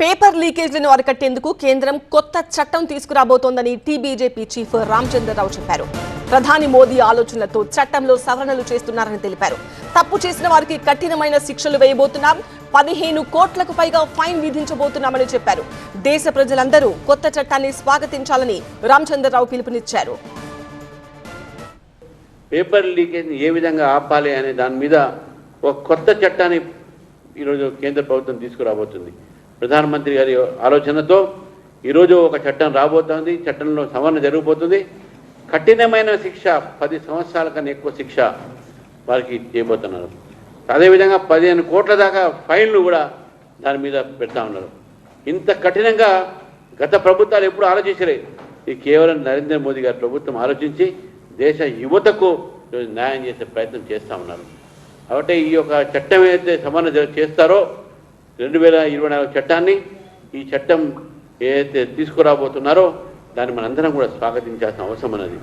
Paper లీకేజ్లను అరికట్టేందుకు కేంద్రం కొత్త చట్టం తీసుకురాబోతోందని టీబీజేపీ చీఫ్ రామచంద్రరావు చెప్పారు. ప్రధాని మోదీ ఆలోచనలతో చట్టంలో సవరణలు చేస్తున్నారని తెలిపారు. తప్పు చేసిన వారికి కఠినమైన శిక్షలు వేయబోతున్నాం, 15 కోట్లకు పైగా ఫైన్ విధించబోతున్నామని చెప్పారు. దేశ ప్రజలందరూ కొత్త చట్టాన్ని స్వాగతించాలని రామచంద్రరావు పిలుపునిచ్చారు. పేపర్ లీకేజ్ ఏ విధంగా ఆపాలి అనే దాని మీద ఒక కొత్త చట్టాన్ని ఈరోజు కేంద్ర ప్రభుత్వం తీసుకురాబోతుంది. ప్రధానమంత్రి గారి ఆలోచనతో ఈరోజు ఒక చట్టం రాబోతోంది. చట్టంలో సవరణ జరగబోతుంది. కఠినమైన శిక్ష, 10 సంవత్సరాల కన్నా ఎక్కువ శిక్ష వారికి చేయబోతున్నారు. అదేవిధంగా 15 కోట్ల దాకా ఫైన్లు కూడా దాని మీద పెడతా ఉన్నారు. ఇంత కఠినంగా గత ప్రభుత్వాలు ఎప్పుడు ఆలోచించలేదు. ఇది కేవలం నరేంద్ర మోదీ గారి ప్రభుత్వం ఆలోచించి దేశ యువతకు న్యాయం చేసే ప్రయత్నం చేస్తూ ఉన్నారు. కాబట్టి ఈ యొక్క చట్టం ఏదైతే సవరణ చేస్తారో 2024 చట్టాన్ని, ఈ చట్టం ఏదైతే తీసుకురాబోతున్నారో దాన్ని మనందరం కూడా స్వాగతించాల్సిన అవసరం ఉన్నది.